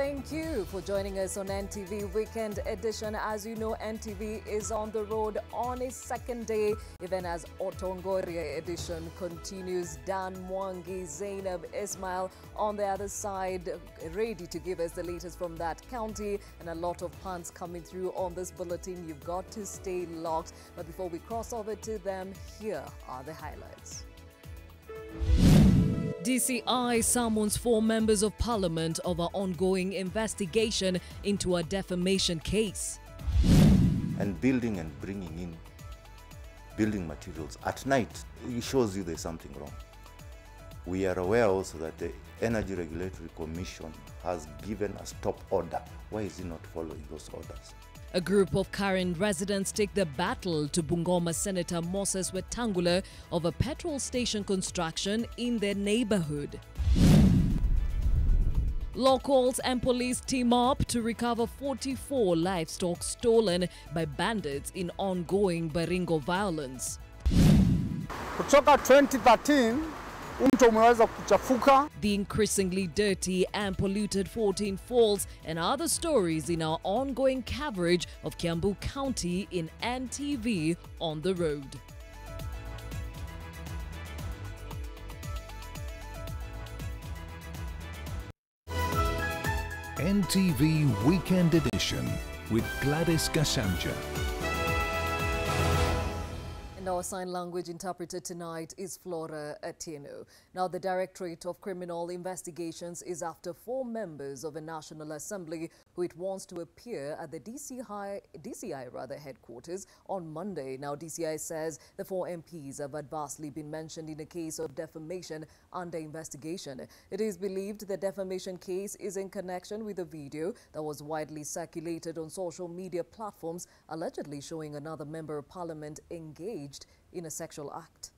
Thank you for joining us on NTV Weekend Edition. As you know, NTV is on the road on its second day, even as Otongoria edition continues. Dan Mwangi, Zainab Ismail on the other side, ready to give us the latest from that county, and a lot of puns coming through on this bulletin. You've got to stay locked. But before we cross over to them, here are the highlights. DCI summons 4 members of parliament over ongoing investigation into a defamation case. And building and bringing in building materials at night, it shows you there's something wrong. We are aware also that the Energy Regulatory Commission has given a stop order. Why is he not following those orders? A group of Karen residents take the battle to Bungoma Senator Moses Wetangula over petrol station construction in their neighborhood. Locals and police team up to recover 44 livestock stolen by bandits in ongoing Baringo violence. Kutoka 2013, mto umeweza kuchafuka. The increasingly dirty and polluted 14 Falls and other stories in our ongoing coverage of Kiambu County in NTV on the road. NTV Weekend Edition with Gladys Gachanja. Our sign language interpreter tonight is Flora Atieno. Now, the Directorate of Criminal Investigations is after 4 members of a National Assembly who it wants to appear at the DCI headquarters on Monday. Now, DCI says the 4 MPs have adversely been mentioned in a case of defamation under investigation. It is believed the defamation case is in connection with a video that was widely circulated on social media platforms, allegedly showing another member of parliament engaged in a sexual act.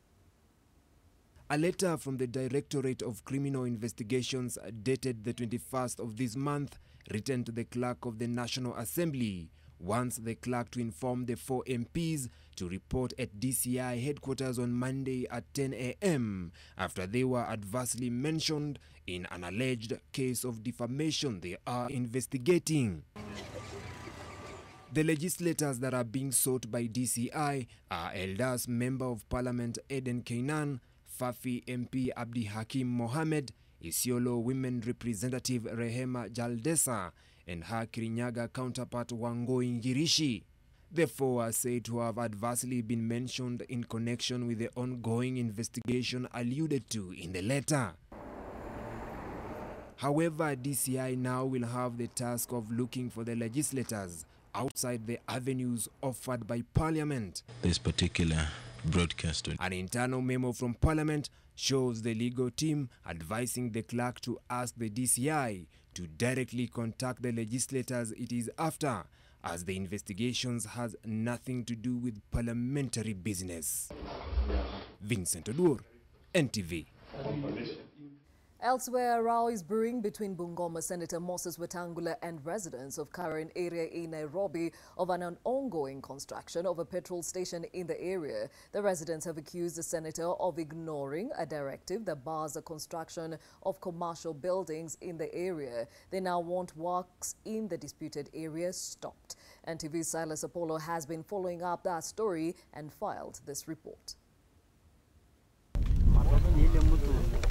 A letter from the Directorate of Criminal Investigations dated the 21st of this month, written to the clerk of the National Assembly, wants the clerk to inform the 4 MPs to report at DCI headquarters on Monday at 10 a.m. after they were adversely mentioned in an alleged case of defamation they are investigating. The legislators that are being sought by DCI are Elders Member of Parliament Eden Kainan, Fafi MP Abdi Hakim Mohamed, Isiolo Women Representative Rehema Jaldesa, and her Kirinyaga counterpart Wangoi Ngirishi. The 4 are said to have adversely been mentioned in connection with the ongoing investigation alluded to in the letter. However, DCI now will have the task of looking for the legislators outside the avenues offered by Parliament. This particular broadcast. An internal memo from Parliament shows the legal team advising the clerk to ask the DCI to directly contact the legislators it is after, as the investigations has nothing to do with parliamentary business. Vincent Odur, NTV. Elsewhere, a row is brewing between Bungoma Senator Moses Wetangula and residents of Karen area in Nairobi of an ongoing construction of a petrol station in the area. The residents have accused the senator of ignoring a directive that bars the construction of commercial buildings in the area. They now want works in the disputed area stopped. NTV's Silas Apollo has been following up that story and filed this report.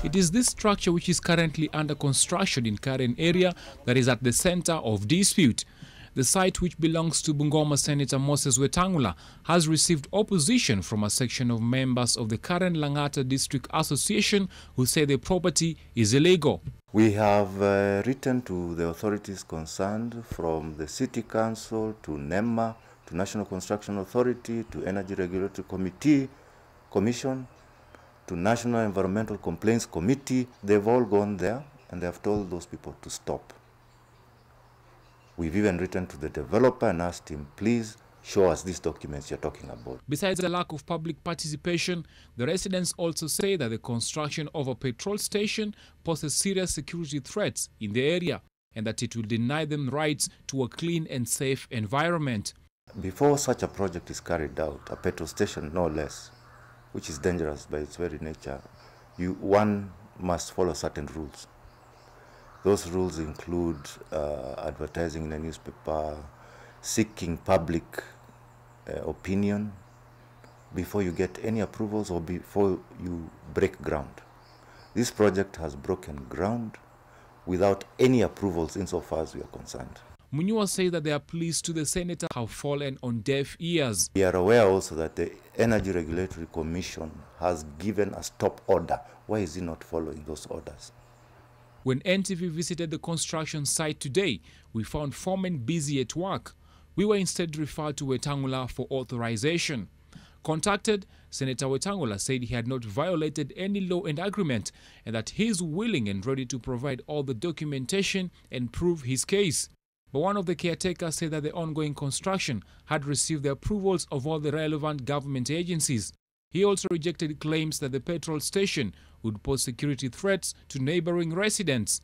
It is this structure which is currently under construction in Karen area that is at the center of dispute. The site, which belongs to Bungoma Senator Moses Wetangula, has received opposition from a section of members of the Karen Langata District Association who say the property is illegal. We have written to the authorities concerned, from the City Council to NEMA, to National Construction Authority, to Energy Regulatory Commission, to National Environmental Complaints Committee. They've all gone there and they have told those people to stop. We've even written to the developer and asked him, please show us these documents you're talking about. Besides the lack of public participation, the residents also say that the construction of a petrol station poses serious security threats in the area and that it will deny them rights to a clean and safe environment. Before such a project is carried out, a petrol station no less, which is dangerous by its very nature, one must follow certain rules. Those rules include advertising in a newspaper, seeking public opinion before you get any approvals or before you break ground. This project has broken ground without any approvals insofar as we are concerned. Munyua says that their pleas to the senator have fallen on deaf ears. We are aware also that the Energy Regulatory Commission has given a stop order. Why is he not following those orders? When NTV visited the construction site today, we found foremen busy at work. We were instead referred to Wetangula for authorization. Contacted, Senator Wetangula said he had not violated any law and agreement and that he is willing and ready to provide all the documentation and prove his case. But one of the caretakers said that the ongoing construction had received the approvals of all the relevant government agencies. He also rejected claims that the petrol station would pose security threats to neighboring residents.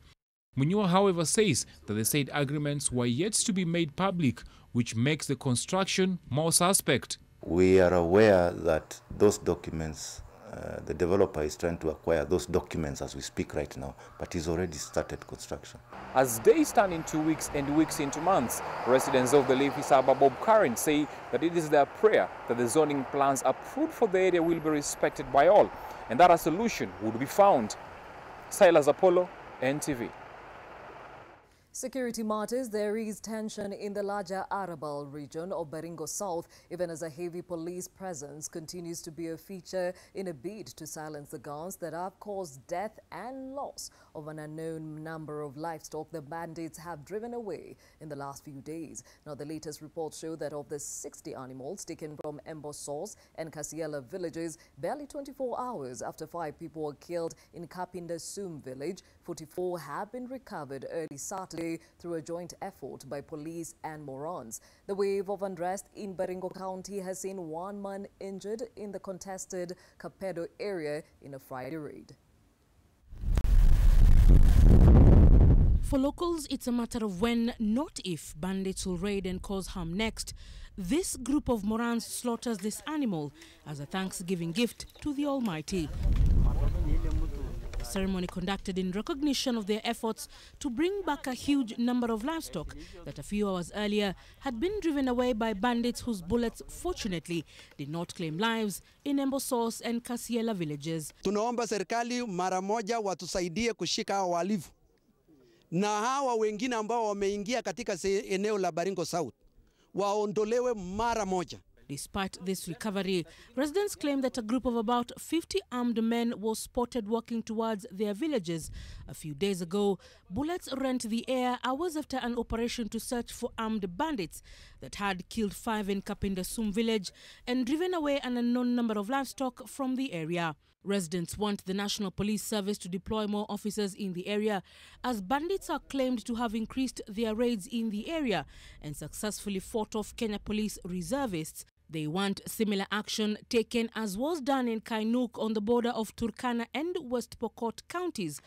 Munyua, however, says that the said agreements were yet to be made public, which makes the construction more suspect. We are aware that those documents, the developer is trying to acquire those documents as we speak right now, but he's already started construction. As days turn into weeks and weeks into months, residents of the Leafy suburb of Karen say that it is their prayer that the zoning plans approved for the area will be respected by all and that a solution would be found. Silas Apollo, NTV. Security matters. There is tension in the larger Arabal region of Baringo South, even as a heavy police presence continues to be a feature in a bid to silence the guns that have caused death and loss of an unknown number of livestock the bandits have driven away in the last few days. Now, the latest reports show that of the 60 animals taken from Embosos and Kasiela villages, barely 24 hours after 5 people were killed in Kapinda Sum village, 44 have been recovered early Saturday through a joint effort by police and Morons. The wave of unrest in Baringo County has seen 1 man injured in the contested Kapedo area in a Friday raid. For locals, it's a matter of when, not if, bandits will raid and cause harm next. This group of Morans slaughters this animal as a Thanksgiving gift to the Almighty. A ceremony conducted in recognition of their efforts to bring back a huge number of livestock that a few hours earlier had been driven away by bandits whose bullets fortunately did not claim lives in Embosos and Kasiela villages. Tunaomba serikali mara moja watusaidie kushika hawa wahalifu na hawa wengine ambao wameingia katika eneo la Baringo South waondolewe mara moja. Despite this recovery, residents claim that a group of about 50 armed men was spotted walking towards their villages. A few days ago, bullets rent the air hours after an operation to search for armed bandits that had killed 5 in Kapinda Sum village and driven away an unknown number of livestock from the area. Residents want the National Police Service to deploy more officers in the area as bandits are claimed to have increased their raids in the area and successfully fought off Kenya Police reservists. They want similar action taken as was done in Kainuk on the border of Turkana and West Pokot counties,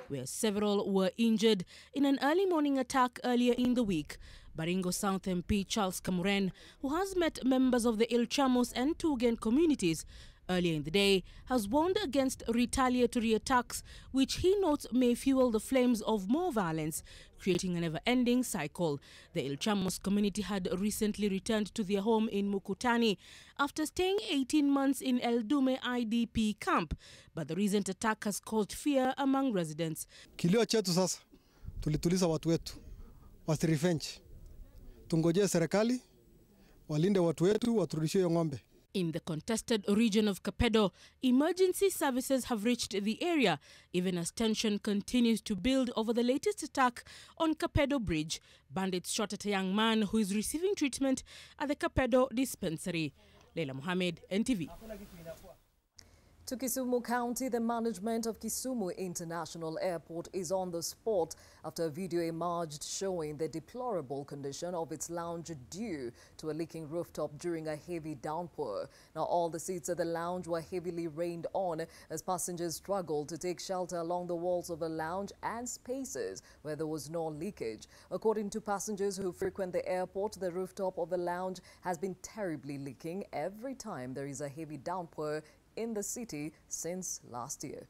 where several were injured in an early morning attack earlier in the week. Baringo South MP Charles Kamuren, who has met members of the Ilchamos and Tugen communities earlier in the day, has warned against retaliatory attacks, which he notes may fuel the flames of more violence, creating a never-ending cycle. The Ilchamos community had recently returned to their home in Mukutani after staying 18 months in Eldume IDP camp, but the recent attack has caused fear among residents. Kilio chetu sasa, tulituliza watu wetu, wasirevenge. Tungoje serikali, walinde watu wetu, waturudishie ng'ombe. In the contested region of Kapedo, emergency services have reached the area, even as tension continues to build over the latest attack on Kapedo Bridge. Bandits shot at a young man who is receiving treatment at the Kapedo dispensary. Leila Mohammed, NTV. To Kisumu County, the management of Kisumu International Airport is on the spot after a video emerged showing the deplorable condition of its lounge due to a leaking rooftop during a heavy downpour. Now, all the seats at the lounge were heavily rained on as passengers struggled to take shelter along the walls of the lounge and spaces where there was no leakage. According to passengers who frequent the airport, the rooftop of the lounge has been terribly leaking every time there is a heavy downpour in the city since last year.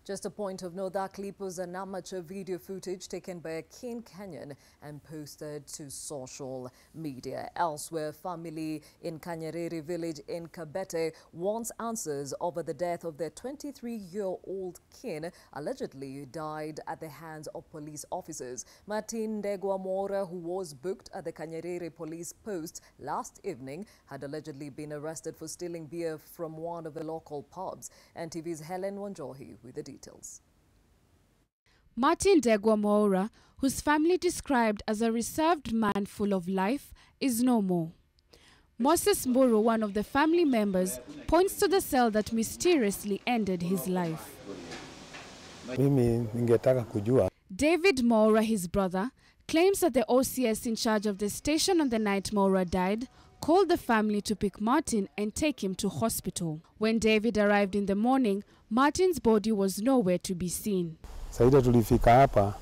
Just a point of note, that clip was an amateur video footage taken by a keen Kenyan and posted to social media. Elsewhere, family in Kanyerere village in Kabete wants answers over the death of their 23-year-old kin, allegedly died at the hands of police officers. Martin Ndegwa-Mora, who was booked at the Kanyerere police post last evening, had allegedly been arrested for stealing beer from one of the local pubs. NTV's Helen Wanjohi with the details. Martin Ndegwa-Mora, whose family described as a reserved man full of life, is no more. Moses Mburu, one of the family members, points to the cell that mysteriously ended his life. David Mora, his brother, claims that the OCS in charge of the station on the night Mora died called the family to pick Martin and take him to hospital. When David arrived in the morning, Martin's body was nowhere to be seen. Saida tulifika hapa,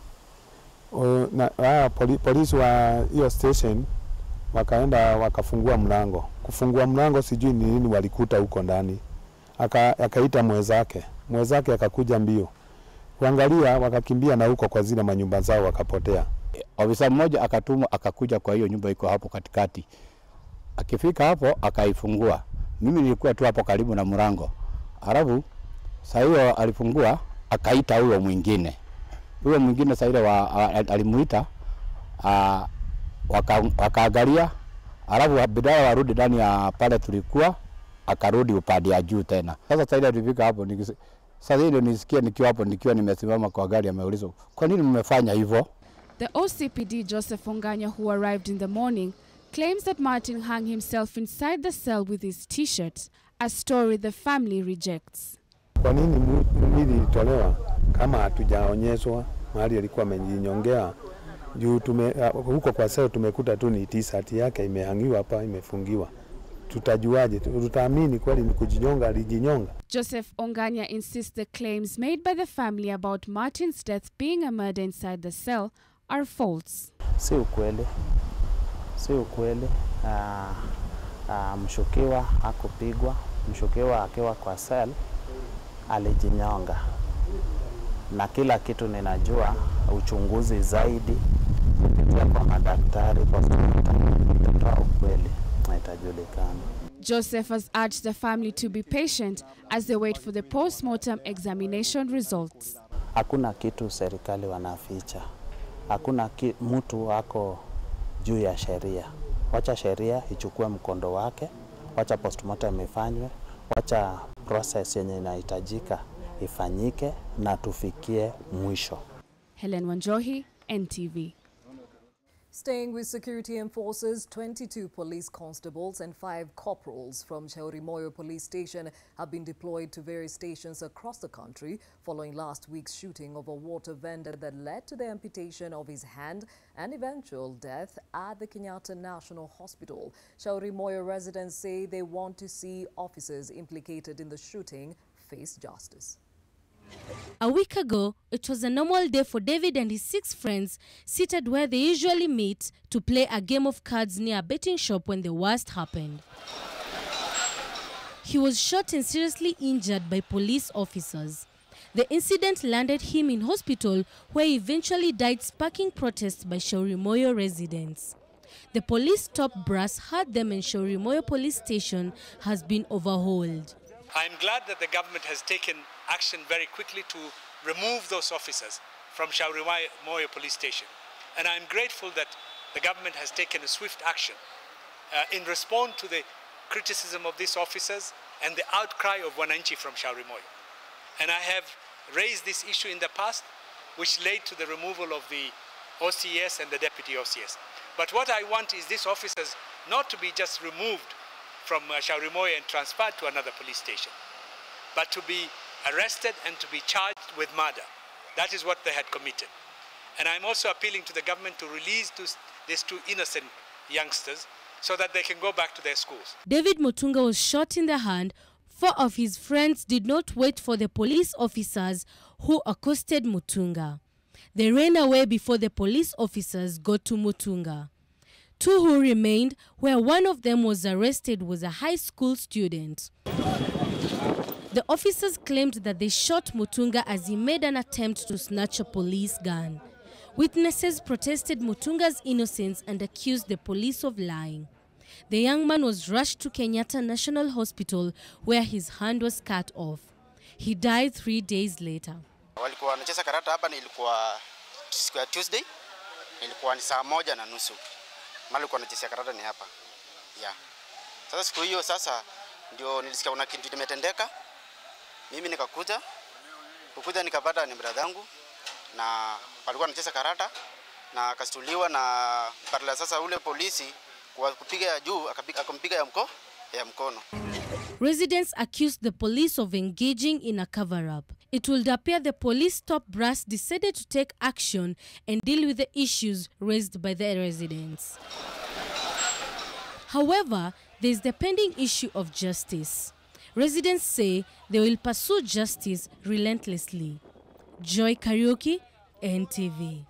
polisi wa hiyo station wakaenda wakafungua mlango. Kufungua mlango sijui ni nini walikuta huko ndani. Akaita mwenzake akakuja mbio. Kuangalia wakakimbia na huko kwa zile manyumba zao wakapotea. Ofisa mmoja akatumwa akakuja kwa hiyo nyumba iko hapo katikati. Akifika hapo akaifungua. Mimi nilikuwa tu hapo karibu na mlango. Alafu saa hiyo alifungua akaita huyo mwingine. Huyo mwingine saa ile alimuita wakaangalia, alafu bidara warudi ndani ya pale tulikuwa, akarudi upande ya juu tena. Sasa saa ile tulifika hapo sasa ile nisikia nikiwa hapo nimesimama kwa gari, ameulizwa kwa nini mmefanya hivyo? The OCPD Joseph Onganya, who arrived in the morning, claims that Martin hung himself inside the cell with his t-shirt, a story the family rejects. Kwa nini mwili ilitolewa kama hatujaonyeshwa mahali alikuwa amejinyongea? Juu huko kwa cell tumekuta tu ni t-shirt yake imehangiwa hapa, imefungiwa. Tutajuaje? Tutaamini kweli ni kujinyonga, alijinyonga? Joseph Onganya insists the claims made by the family about Martin's death being a murder inside the cell are false. Si ukweli. Mshukiwa hakupigwa. Mshukiwa akiwa kwa cell alijinyonga. Na kila kitu ninajua uchunguzi zaidi kupitia kwa madaktari kwa kutoa ukweli na itajulikana. Joseph has urged the family to be patient as they wait for the post-mortem examination results. Hakuna kitu serikali wanaficha. Hakuna mtu wako juu ya sheria. Wacha sheria ichukue mkondo wake, wacha postmortem ifanywe, wacha process yenye inahitajika ifanyike na tufikie mwisho. Helen Wanjohi, NTV. Staying with security enforcers, 22 police constables and 5 corporals from Shaurimoyo police station have been deployed to various stations across the country following last week's shooting of a water vendor that led to the amputation of his hand and eventual death at the Kenyatta National Hospital. Shaurimoyo residents say they want to see officers implicated in the shooting face justice. A week ago, it was a normal day for David and his 6 friends seated where they usually meet to play a game of cards near a betting shop when the worst happened. He was shot and seriously injured by police officers. The incident landed him in hospital where he eventually died, sparking protests by Shaurimoyo residents. The police top brass heard them and Shaurimoyo police station has been overhauled. I'm glad that the government has taken action very quickly to remove those officers from Shaurimoyo police station. And I'm grateful that the government has taken a swift action in response to the criticism of these officers and the outcry of Wananchi from Shaurimoyo. And I have raised this issue in the past, which led to the removal of the OCS and the deputy OCS. But what I want is these officers not to be just removed from Shaurimoyo and transferred to another police station, but to be arrested and to be charged with murder. That is what they had committed. And I'm also appealing to the government to release these 2 innocent youngsters so that they can go back to their schools. David Mutunga was shot in the hand. 4 of his friends did not wait for the police officers who accosted Mutunga. They ran away before the police officers got to Mutunga. 2 who remained, where one of them was arrested, was a high school student. The officers claimed that they shot Mutunga as he made an attempt to snatch a police gun. Witnesses protested Mutunga's innocence and accused the police of lying. The young man was rushed to Kenyatta National Hospital where his hand was cut off. He died 3 days later. Walikuwa wanacheza karata hapa, ilikuwa siku ya Tuesday, ilikuwa ni saa 1:30. Mali walikuwa wanacheza karata ni hapa. Yeah. Sasa siku hiyo ndio nilisikia kuna kitu kimetendeka. Mimi nikakuja nikapata ni brother yangu na walikuwa wanacheza karata na akastuliwa na badala sasa ule polisi kwa kupiga juu akampiga ya mkono. Residents accused the police of engaging in a cover-up. It would appear the police top brass decided to take action and deal with the issues raised by the residents. However, there is the pending issue of justice. Residents say they will pursue justice relentlessly. Joy Karaoke, NTV.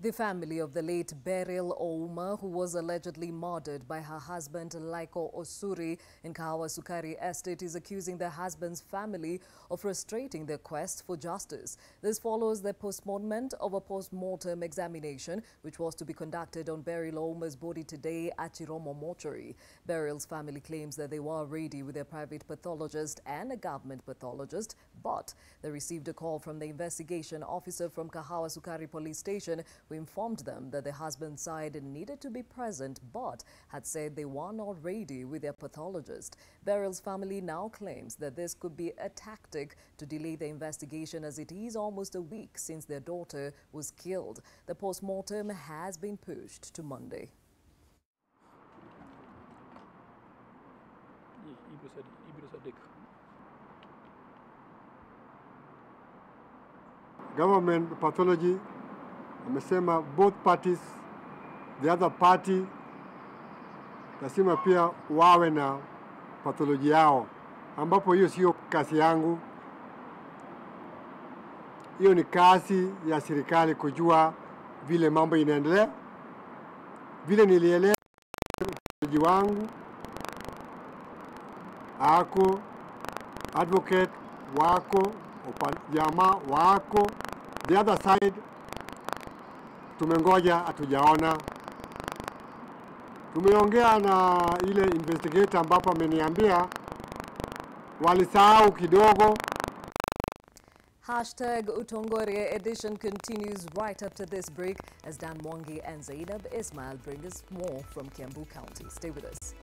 The family of the late Beryl Ouma, who was allegedly murdered by her husband Laiko Osuri in Kahawa Sukari Estate, is accusing the husband's family of frustrating their quest for justice. This follows the postponement of a post-mortem examination, which was to be conducted on Beryl Ouma's body today at Chiromo Mortuary. Beryl's family claims that they were ready with a private pathologist and a government pathologist, but they received a call from the investigation officer from Kahawa Sukari Police Station, who informed them that the husband's side needed to be present but had said they were not ready with their pathologist. Beryl's family now claims that this could be a tactic to delay the investigation, as it is almost a week since their daughter was killed. The post-mortem has been pushed to Monday. Government pathology amesema both parties, the other party lazima pia wawe na pathology yao, ambapo hiyo sio kazi yangu. Hiyo ni kazi ya serikali kujua vile mambo inaendelea. Vile nilielewa pathology wangu ako, advocate wako, jamaa wako, the other side tumengoja, hatujaona. Tumeongea na ile investigator ambapo ameniambia walisahau kidogo. Hashtag Utongore edition continues right after this break as Dan Mwangi and Zainab Ismail bring us more from Kiambu County. Stay with us.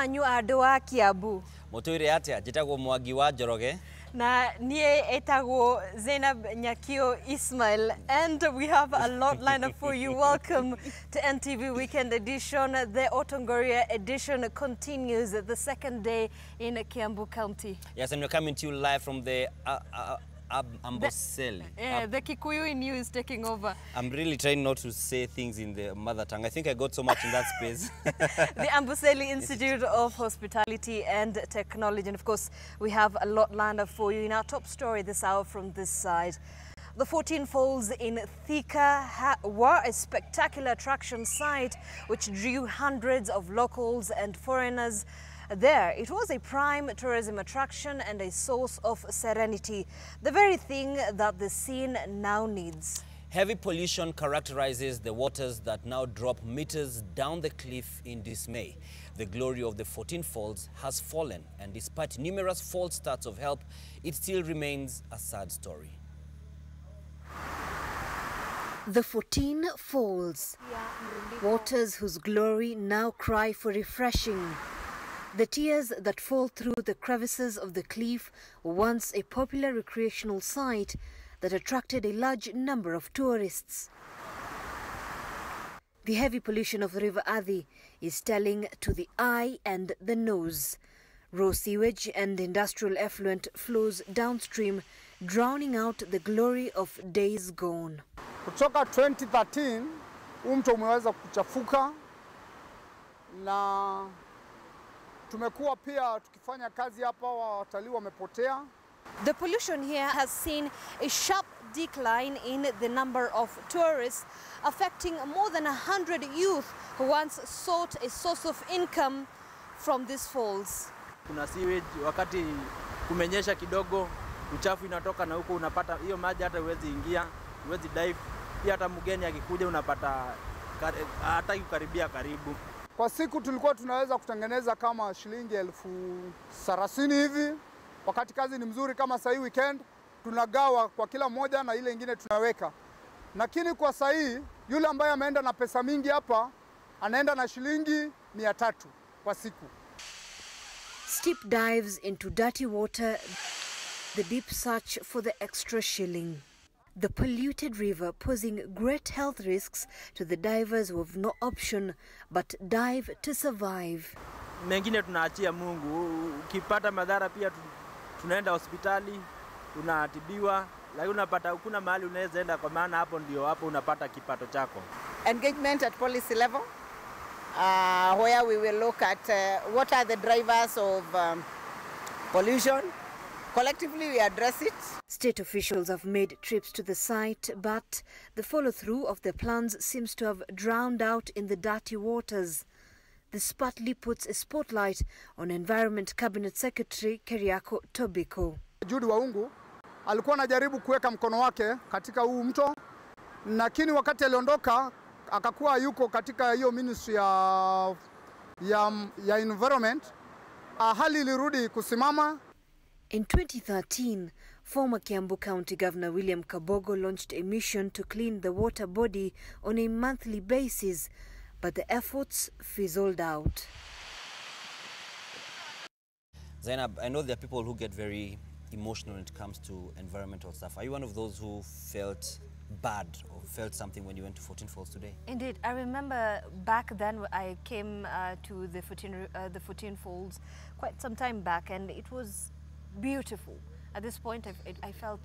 wanyu andũ a Kiambu. Mũtwĩre atĩa njĩtagwo Mwangi wa Njoroge. Na niĩ etagwo Zainab Nyakio Ismail, and we have a lot lined up for you. Welcome to NTV Weekend Edition. The Otongoria edition continues the second day in Kiambu County. Yes, and we're coming to you live from the Amboseli. The Kikuyu in you is taking over. I'm really trying not to say things in the mother tongue. I think I got so much in that space. The Amboseli Institute of Hospitality and Technology. And of course, we have a lot lined up for you in our top story this hour from this side. The 14 Falls in Thika were a spectacular attraction site which drew hundreds of locals and foreigners there. It was a prime tourism attraction and a source of serenity, the very thing that the scene now needs. Heavy pollution characterizes the waters that now drop meters down the cliff in dismay. The glory of the 14 Falls has fallen, and despite numerous false starts of help, it still remains a sad story. The 14 Falls, waters whose glory now cry for refreshing. The tears that fall through the crevices of the cliff were once a popular recreational site that attracted a large number of tourists. The heavy pollution of the River Athi is telling to the eye and the nose. Raw sewage and industrial effluent flows downstream, drowning out the glory of days gone. Kutoka 2013 mto umeweza kuchafuka na tumekuwa pia tukifanya kazi hapa, watalii wamepotea. The pollution here has seen a sharp decline in the number of tourists, affecting more than 100 youth who once sought a source of income from these falls. Kuna sewage, wakati kumenyesha kidogo, uchafu inatoka na huko unapata hiyo maji hata huwezi ingia, huwezi dive. Pia hata mgeni akikuja unapata hataki kukaribia karibu. Kwa siku tulikuwa tunaweza kutengeneza kama shilingi 30,000 hivi. Wakati kazi ni mzuri kama sasa hii weekend, tunagawa kwa kila mmoja na ile ingine tunaweka. Lakini kwa sasa hii yule ambaye ameenda na pesa mingi hapa anaenda na shilingi 300 kwa siku. Steep dives into dirty water, the deep search for the extra shilling. The polluted river posing great health risks to the divers who have no option but dive to survive. Mengine tunaachia Mungu. Ukipata madhara pia tunaenda hospitali, unatibiwa, lakini unapata kuna mahali unaweza enda kwa maana hapo ndio hapo unapata kipato chako. Engagement at policy level, where we will look at what are the drivers of pollution. Collectively, we address it. State officials have made trips to the site, but the follow-through of their plans seems to have drowned out in the dirty waters. This partly puts a spotlight on Environment Cabinet Secretary Keriako Tobiko. Judy Waungu alikuwa anajaribu kuweka mkono wake katika huu mto, lakini wakati aliondoka akakuwa yuko katika hiyo ministry ya environment, hali ilirudi kusimama. In 2013, former Kiambu County Governor William Kabogo launched a mission to clean the water body on a monthly basis, but the efforts fizzled out. Zainab, I know there are people who get very emotional when it comes to environmental stuff. Are you one of those who felt bad or felt something when you went to 14 Falls today? Indeed, I remember back then I came to the 14 Falls quite some time back, and it was beautiful. At this point, I felt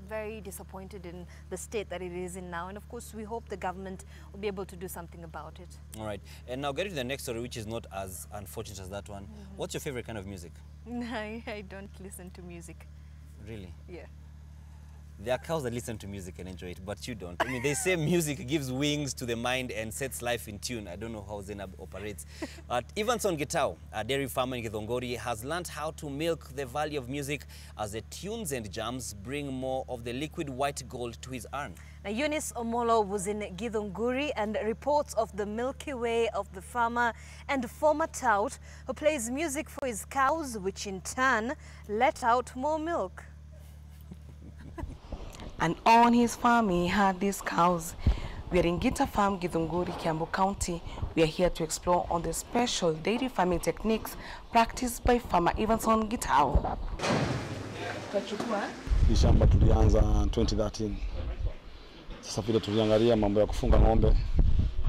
very disappointed in the state that it is in now, and of course we hope the government will be able to do something about it. All right, and now getting to the next story, which is not as unfortunate as that one. What's your favorite kind of music? I don't listen to music. Really? Yeah. There are cows that listen to music and enjoy it, but you don't. I mean, they say music gives wings to the mind and sets life in tune. I don't know how Zainab operates. Evanson Gitau, a dairy farmer in Githongori, has learned how to milk the value of music as the tunes and jams bring more of the liquid white gold to his urn. Now, Eunice Omolo was in Githongori and reports of the milky way of the farmer and former tout who plays music for his cows, which in turn let out more milk. And on his farm he had these cows We are in Gita Farm, Githunguri, Kiambu County. We are here to explore on the special dairy farming techniques practiced by farmer Evanson Gitao. Hii shamba tulianza 2013. Sasa vile tuliangalia mambo ya kufunga ng'ombe,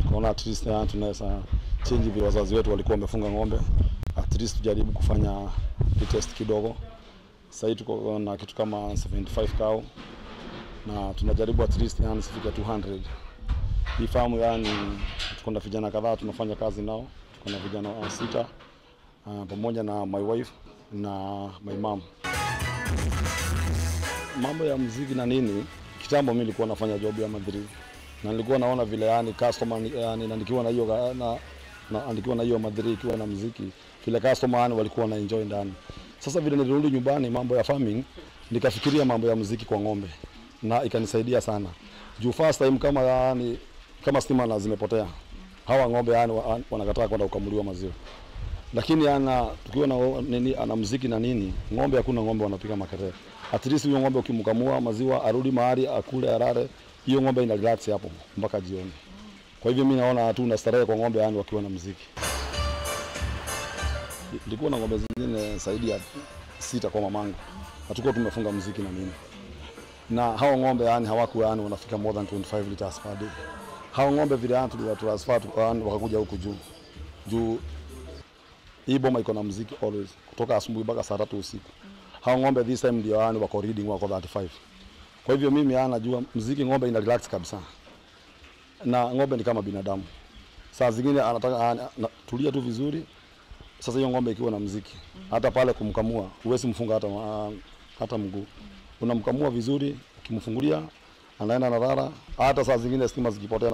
tukaona at least tunaweza change vile wazazi wetu walikuwa wamefunga ng'ombe. At least tujaribu kufanya test kidogo. Sasa hivi tuko na kitu kama 75 cow na tunajaribu at least sifika 200. Hii farm tuko na vijana kadhaa tunafanya kazi nao. Tuko na vijana 6 pamoja na my wife na my mom. Mambo ya muziki na nini, kitambo mimi nilikuwa nafanya job ya madri. Na nilikuwa naona vile customer nikiwa na hiyo nikiwa na hiyo madri ikiwa na muziki, vile customer walikuwa na enjoy ndani. Sasa vile nilirudi nyumbani mambo ya farming, nikafikiria mambo ya muziki kwa ng'ombe. Na ikanisaidia sana. Juu first time kama stima na zimepotea. Hawa ng'ombe wanakataa kwenda kukamuliwa maziwa. Lakini tukiwa na muziki na nini, ng'ombe hakuna ng'ombe wanapiga makelele. At least huyo ng'ombe ukimkamua maziwa arudi mahali akule arare, hiyo ng'ombe ina relax hapo mpaka jioni. Kwa hivyo mimi naona tu na starehe kwa ng'ombe wakiwa na muziki. Nilikuwa na ng'ombe zingine zaidi ya 6 kwa mamangu. Hatukuwa tumefunga muziki na nini. Na hao ng'ombe hawakuwa wanafika more than 25 liters per day. Hao ng'ombe vile tuliwatransfer wakakuja huku juu hii boma iko na muziki always kutoka asubuhi mpaka saa 3 usiku. Hao ng'ombe this time ndio wako reading wako 35. Kwa hivyo mimi najua muziki ng'ombe ina relax kabisa. Na ng'ombe ni kama binadamu. Saa zingine anataka tulia tu vizuri. Sasa hiyo ng'ombe ikiwa na muziki, hata pale kumkamua, huwezi mfunga hata mguu. Unamkamua vizuri, ukimfungulia anaenda na rara. Hata saa zingine stima zikipotea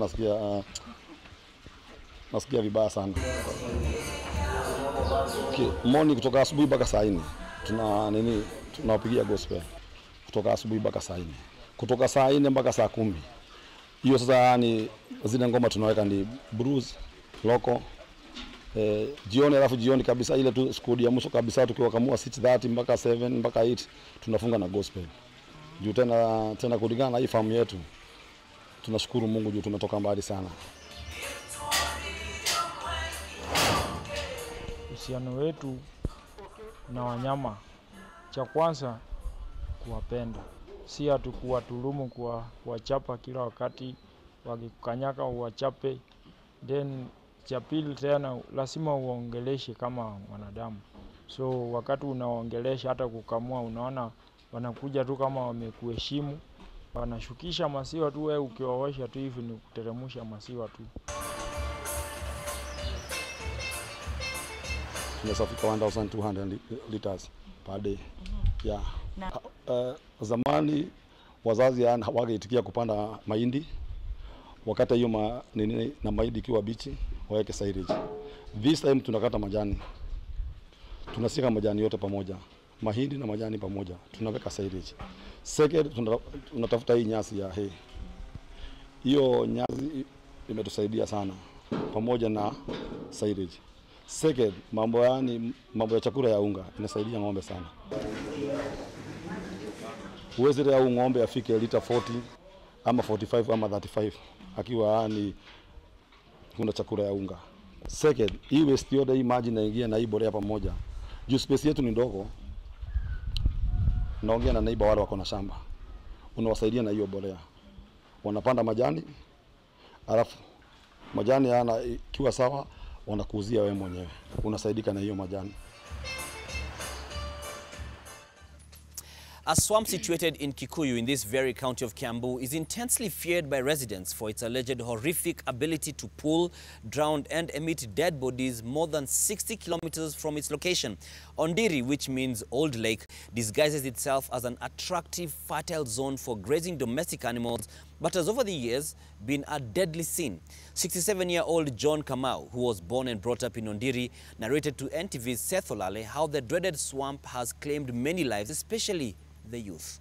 nasikia vibaya sana. Okay, morning kutoka asubuhi mpaka saa 4 tunawapigia gospel kutoka asubuhi mpaka saa 4. Kutoka saa 4 mpaka saa 10. Hiyo sasa zile ngoma tunaweka ni blues, local. Jioni alafu jioni kabisa ile tu skodi ya mwisho kabisa tukiwa kamua 6:30 mpaka 7 mpaka 8 tunafunga na gospel. Juu tena kulingana na hii farm yetu. Tunashukuru Mungu juu tumetoka mbali sana. Uhusiano wetu na wanyama, cha kwanza kuwapenda. Si atu kuwadhulumu kuwachapa kila wakati, wakikanyaka uwachape. Then cha pili tena lazima uongeleshe kama mwanadamu. So wakati unaongelesha hata kukamua unaona wanakuja tu kama wamekuheshimu. Wanashukisha maziwa tu, wewe ukiwaosha tu hivi ni kuteremsha maziwa tu. Tunasafika 1200 liters per day. Yeah. Zamani wazazi hawageitikia kupanda mahindi. Wakati hiyo na mahindi ikiwa bichi waweke silage. This time tunakata majani. Tunasika majani yote pamoja. Mahindi na majani pamoja. Tunaweka silage. Second tunatafuta hii nyasi ya hay. Hiyo nyasi imetusaidia sana pamoja na silage. Second, mambo ya chakula ya unga inasaidia ng'ombe sana. Uwezi lea ng'ombe afike lita 40 ama 45 ama 35 akiwa kuna chakula ya unga. Second, hii waste yote hii maji inaingia na hii bolea pamoja. Juu space yetu ni ndogo. Naongea na neighbor wale wako na shamba. Unawasaidia na hiyo bolea. Wanapanda majani, alafu majani ikiwa sawa wanakuuzia wewe mwenyewe. Unasaidika na hiyo majani. A swamp situated in Kikuyu in this very county of Kiambu is intensely feared by residents for its alleged horrific ability to pull, drown and emit dead bodies more than 60 kilometers from its location. Ondiri, which means old lake, disguises itself as an attractive, fertile zone for grazing domestic animals, but has over the years been a deadly scene. 67-year-old John Kamau, who was born and brought up in Ondiri, narrated to NTV's Seth Olale how the dreaded swamp has claimed many lives, especially the youth.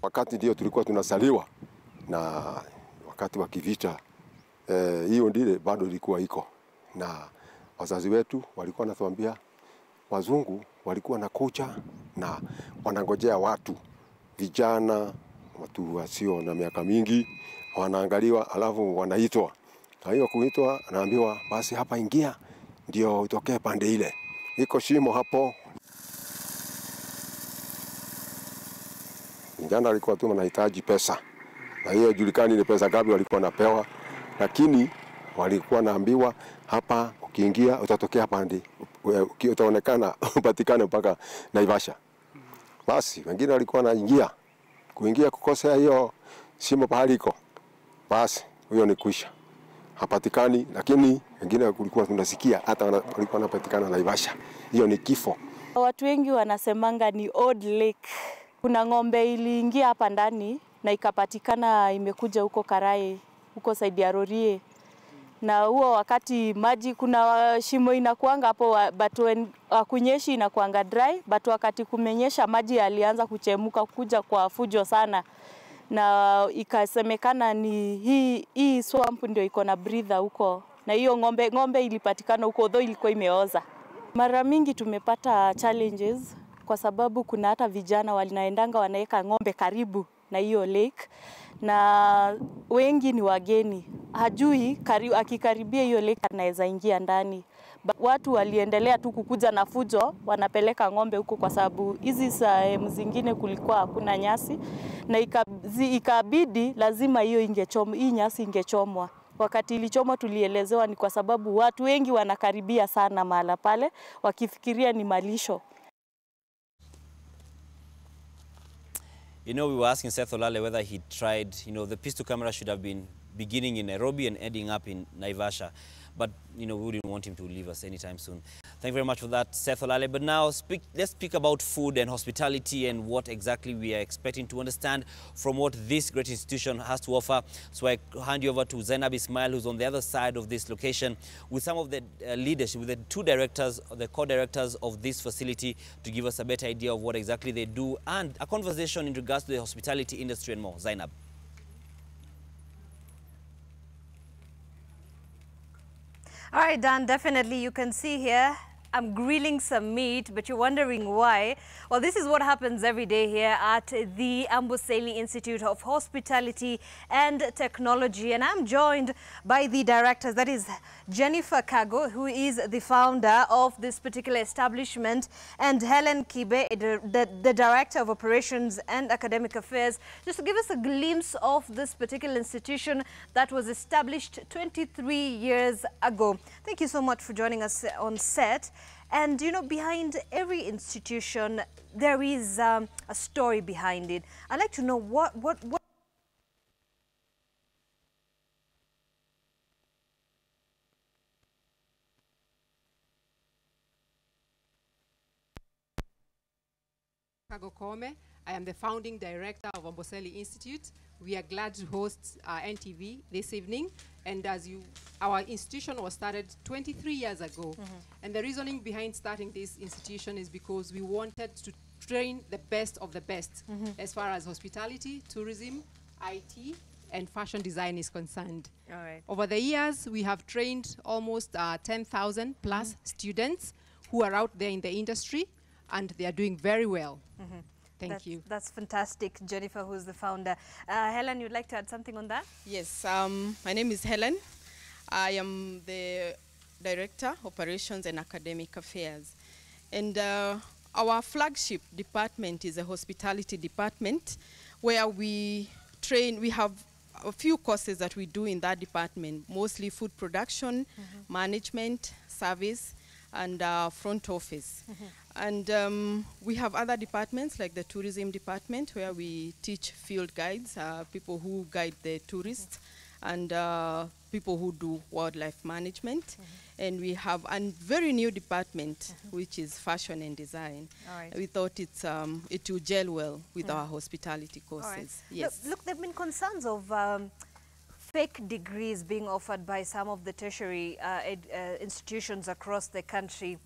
Wakati ndio tulikuwa tunasaliwa na wakati wa kivita, hiyo ndile bado ilikuwa iko, na wazazi wetu walikuwa wanatuambia wazungu walikuwa na kucha na wanangojea watu vijana, watu wasio na miaka mingi wanaangaliwa, alafu wanaitwa. Na hiyo kuitwa, anaambiwa basi hapa ingia, ndio utokee pande ile. Iko shimo hapo. Vijana walikuwa tu wanahitaji pesa. Na hiyo julikani ni pesa ngapi walikuwa napewa, lakini walikuwa naambiwa hapa ukiingia utatokea pande, utaonekana upatikane mpaka Naivasha. Basi wengine walikuwa wanaingia, kuingia kukosea hiyo shimo pahali iko, basi huyo ni kuisha, hapatikani. Lakini wengine kulikuwa tunasikia hata walikuwa wanapatikana Naivasha. Hiyo ni kifo. Watu wengi wanasemanga ni old lake. Kuna ng'ombe iliingia hapa ndani na ikapatikana imekuja huko Karai, huko side ya Rorie. Na huo wakati maji, kuna shimo inakuanga hapo, but when kunyeshi inakuanga dry, but wakati kumenyesha maji yalianza kuchemuka kuja kwa fujo sana. Na ikasemekana ni hii swamp ndio iko na breather huko. Na hiyo ng'ombe ilipatikana huko, though ilikuwa imeoza. Mara mingi tumepata challenges kwa sababu kuna hata vijana wanaendanga wanaweka ng'ombe karibu na hiyo lake, na wengi ni wageni. Hajui akikaribia hiyo lake anaweza ingia ndani. Watu waliendelea tu kukuja na fujo, wanapeleka ng'ombe huko kwa sababu hizi sehemu zingine kulikuwa hakuna nyasi, na ikabidi lazima hii nyasi ingechomwa. Wakati ilichomwa tulielezewa ni kwa sababu watu wengi wanakaribia sana mahala pale wakifikiria ni malisho. You know, we were asking Seth Olale whether he tried, the pistol camera should have been beginning in Nairobi and ending up in Naivasha. But, we wouldn't want him to leave us anytime soon. Thank you very much for that, Seth Olale. But now, let's speak about food and hospitality and what exactly we are expecting to understand from what this great institution has to offer. So I hand you over to Zainab Ismail, who's on the other side of this location, with some of the leadership, with the two directors, the co-directors of this facility, to give us a better idea of what exactly they do and a conversation in regards to the hospitality industry and more. Zainab. All right, Dan, definitely you can see here I'm grilling some meat, but you're wondering why. Well, this is what happens every day here at the Amboseli Institute of Hospitality and Technology. And I'm joined by the directors, that is Jennifer Kago, who is the founder of this particular establishment, and Helen Kibe, the Director of Operations and Academic Affairs, just to give us a glimpse of this particular institution that was established 23 years ago. Thank you so much for joining us on set. And behind every institution, there is a story behind it. I'd like to know what Kago Kome. I am the founding director of Amboseli Institute. We are glad to host NTV this evening. And our institution was started 23 years ago. And the reasoning behind starting this institution is because we wanted to train the best of the best as far as hospitality, tourism, IT, and fashion design is concerned. All right. Over the years, we have trained almost 10,000 plus students who are out there in the industry, and they are doing very well. Thank you. That's fantastic, Jennifer, who's the founder. Helen, you'd like to add something on that? Yes, my name is Helen. I am the Director, Operations and Academic Affairs. And our flagship department is a hospitality department where we train, we have a few courses that we do in that department, mostly food production, management, service, and front office. And we have other departments like the tourism department where we teach field guides, people who guide the tourists, and people who do wildlife management. And we have a very new department, which is fashion and design. All right. We thought it will gel well with our hospitality courses. Right. Yes. Look, there have been concerns of fake degrees being offered by some of the tertiary institutions across the country.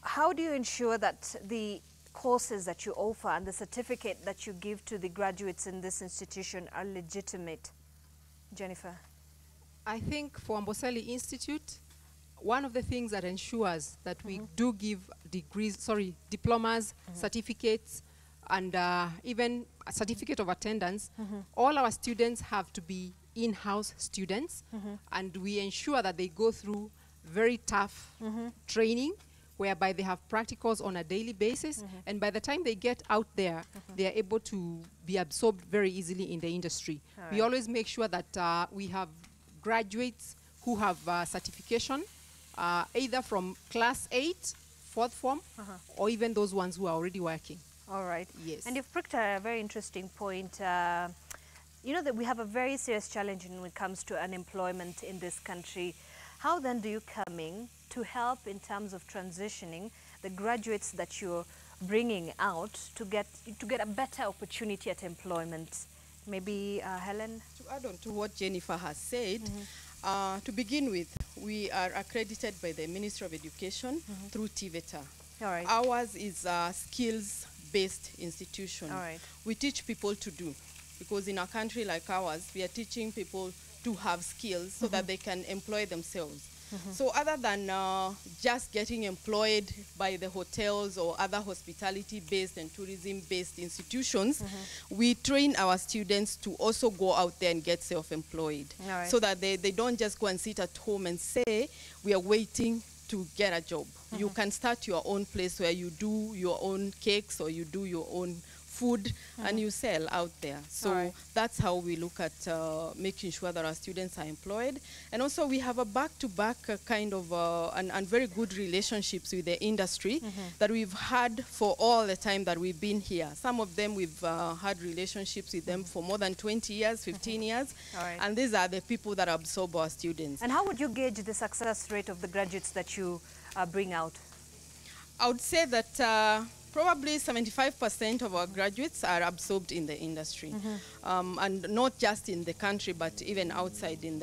How do you ensure that the courses that you offer and the certificate that you give to the graduates in this institution are legitimate? Jennifer? I think for Amboseli Institute, one of the things that ensures that we do give diplomas, certificates, and even a certificate of attendance. All our students have to be in-house students, and we ensure that they go through very tough training, whereby they have practicals on a daily basis, and by the time they get out there, they are able to be absorbed very easily in the industry. We always make sure that we have graduates who have certification, either from class 8, 4th form, or even those ones who are already working. All right. Yes. And you've pricked a very interesting point. You know that we have a very serious challenge when it comes to unemployment in this country. How then do you come in to help in terms of transitioning the graduates that you're bringing out to get a better opportunity at employment? Maybe Helen? To add on to what Jennifer has said, to begin with, we are accredited by the Ministry of Education through TVETA. All right. Ours is a skills-based institution. All right. We teach people to do, because in a country like ours, we are teaching people to have skills so that they can employ themselves. So other than just getting employed by the hotels or other hospitality-based and tourism-based institutions, we train our students to also go out there and get self-employed, so that they don't just go and sit at home and say, we are waiting to get a job. You can start your own place where you do your own cakes or you do your own food and you sell out there. So that's how we look at making sure that our students are employed. And also we have a back-to-back kind of and very good relationships with the industry that we've had for all the time that we've been here. Some of them we've had relationships with them for more than 20 years, 15 years. And these are the people that absorb our students. And how would you gauge the success rate of the graduates that you bring out? I would say that probably 75% of our graduates are absorbed in the industry, and not just in the country, but even outside in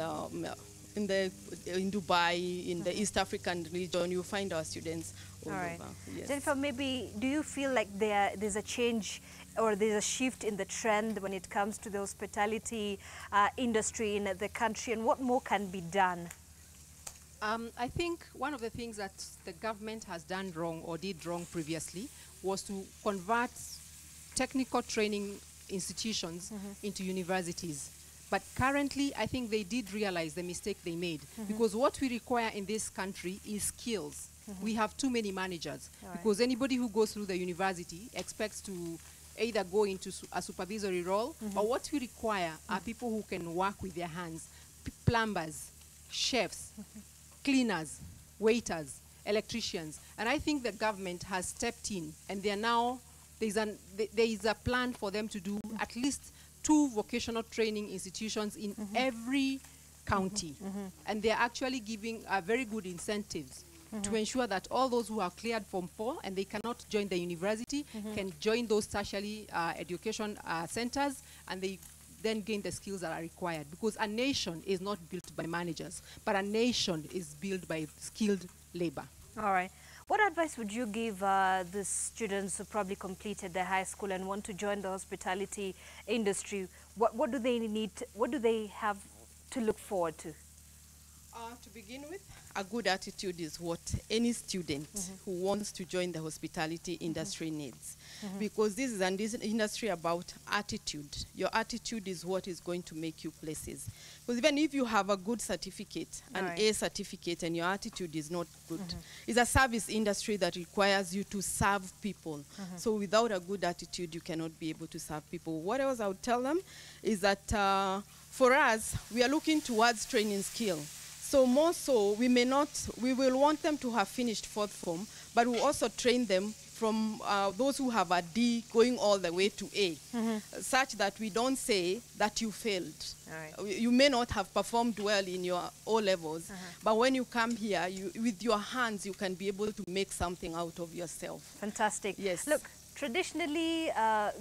Dubai, in the East African region. You find our students all over. Yes. Jennifer, maybe do you feel like there's a change or there's a shift in the trend when it comes to the hospitality industry in the country, and what more can be done? I think one of the things that the government has done wrong or did wrong previously was to convert technical training institutions into universities. But currently, I think they did realize the mistake they made, because what we require in this country is skills. We have too many managers, because anybody who goes through the university expects to either go into a supervisory role, or what we require are people who can work with their hands, plumbers, chefs, cleaners, waiters, electricians. And I think the government has stepped in, and they are now, there is a plan for them to do at least 2 vocational training institutions in every county. And they're actually giving very good incentives to ensure that all those who are cleared Form 4 and they cannot join the university can join those tertiary education centers, and they then gain the skills that are required. Because a nation is not built by managers, but a nation is built by skilled labor. All right. What advice would you give the students who probably completed their high school and want to join the hospitality industry? What do they need? What do they have to look forward to? To begin with, a good attitude is what any student who wants to join the hospitality industry needs. Because this is an industry about attitude. Your attitude is what is going to make you places. Because even if you have a good certificate, an A certificate, and your attitude is not good, it's a service industry that requires you to serve people. So without a good attitude, you cannot be able to serve people. What else I would tell them is that for us, we are looking towards training skill. So more so, we will want them to have finished 4th form, but we'll also train them from those who have a D going all the way to A, such that we don't say that you failed. You may not have performed well in your O-levels, but when you come here, with your hands, you can be able to make something out of yourself. Fantastic. Yes. Look, traditionally,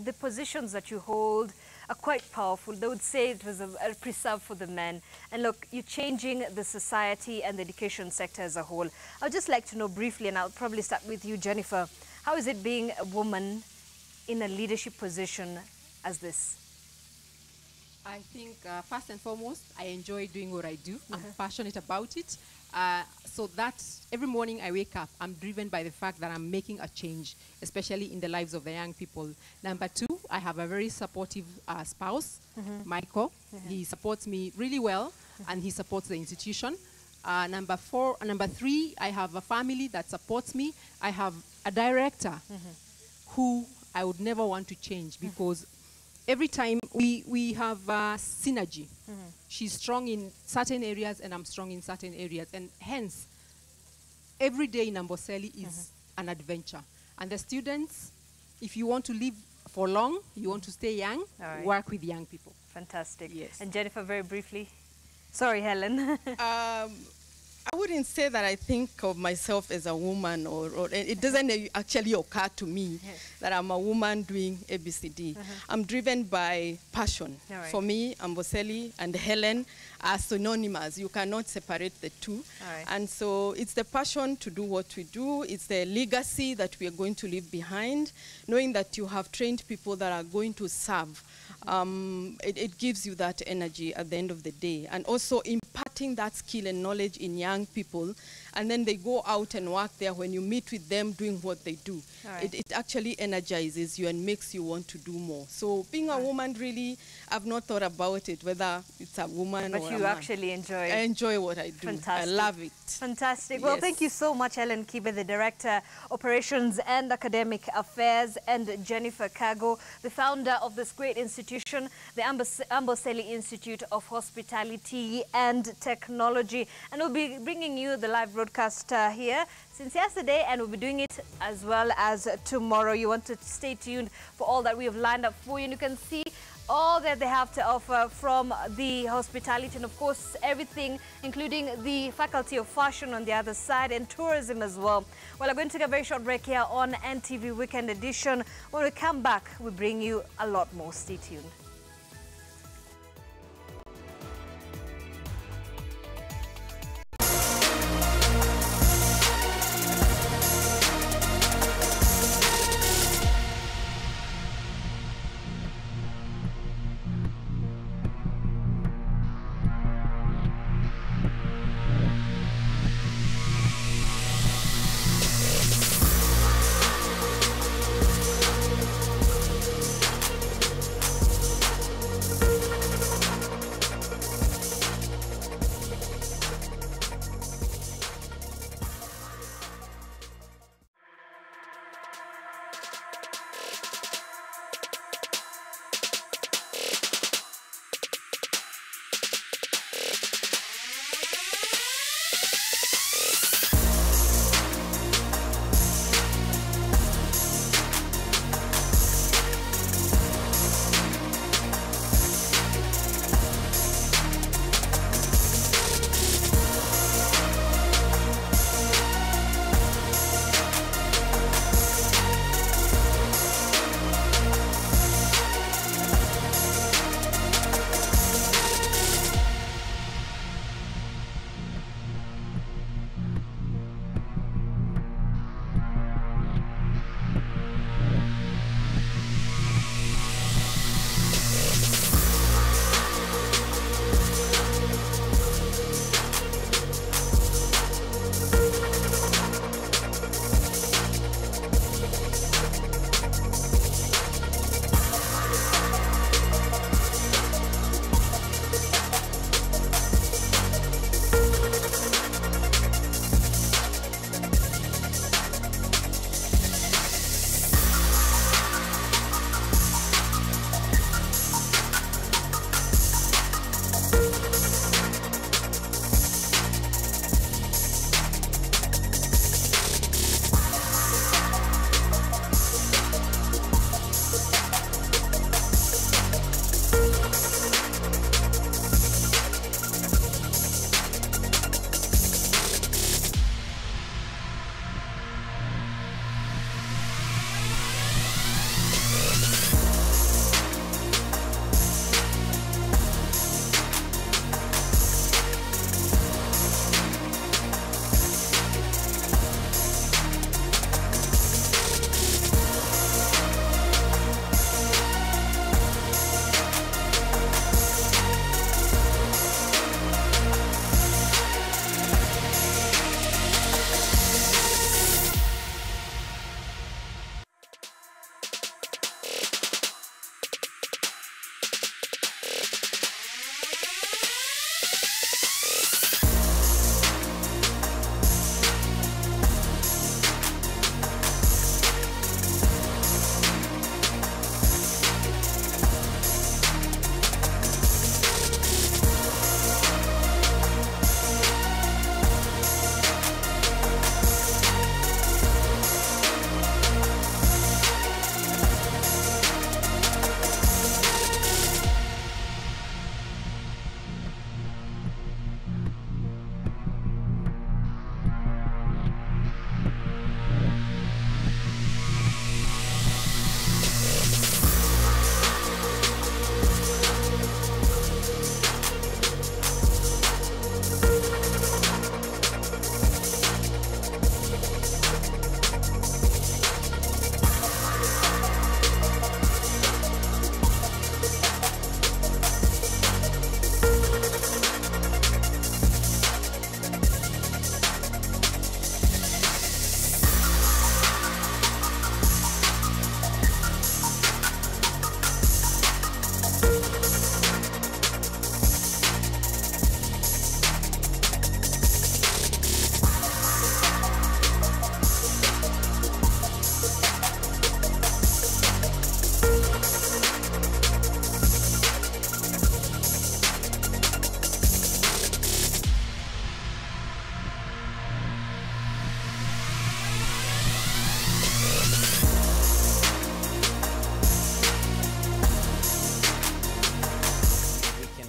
the positions that you hold are quite powerful. They would say it was a preserve for the men. And look, you're changing the society and the education sector as a whole. I'd just like to know briefly, and I'll probably start with you, Jennifer, how is it being a woman in a leadership position as this? I think first and foremost, I enjoy doing what I do. I'm passionate about it. So that every morning I wake up, I'm driven by the fact that I'm making a change, especially in the lives of the young people. Number two, I have a very supportive spouse, Michael. He supports me really well, and he supports the institution. Number three, I have a family that supports me. I have a director who I would never want to change, because every time we have synergy. She's strong in certain areas and I'm strong in certain areas. And hence, every day in Amboseli is an adventure. And the students, if you want to live for long, you want to stay young, work with young people. Fantastic. Yes. And Jennifer, very briefly. Sorry, Helen. I wouldn't say that I think of myself as a woman, or it doesn't actually occur to me that I'm a woman doing ABCD. I'm driven by passion. For me, Amboseli and Helen are synonymous. You cannot separate the two. And so it's the passion to do what we do. It's the legacy that we are going to leave behind, knowing that you have trained people that are going to serve. It gives you that energy at the end of the day, and also imparting that skill and knowledge in young people, and then they go out and work there. When you meet with them doing what they do, it actually energizes you and makes you want to do more. So being a woman, really, I've not thought about it, whether it's a woman or a man. But you actually enjoy it. I enjoy what I do. Fantastic. I love it. Fantastic. Well, thank you so much, Helen Kibe, the Director, Operations and Academic Affairs, and Jennifer Kago, the founder of this great institution, the Amboseli Institute of Hospitality and Technology. And we'll be bringing you the live broadcast here since yesterday, and we'll be doing it as well as tomorrow. You want to stay tuned for all that we have lined up for you, and you can see all that they have to offer from the hospitality, and of course everything, including the Faculty of Fashion on the other side, and tourism as well. Well, I'm going to take a very short break here on NTV Weekend Edition. When we come back, we bring you a lot more. Stay tuned.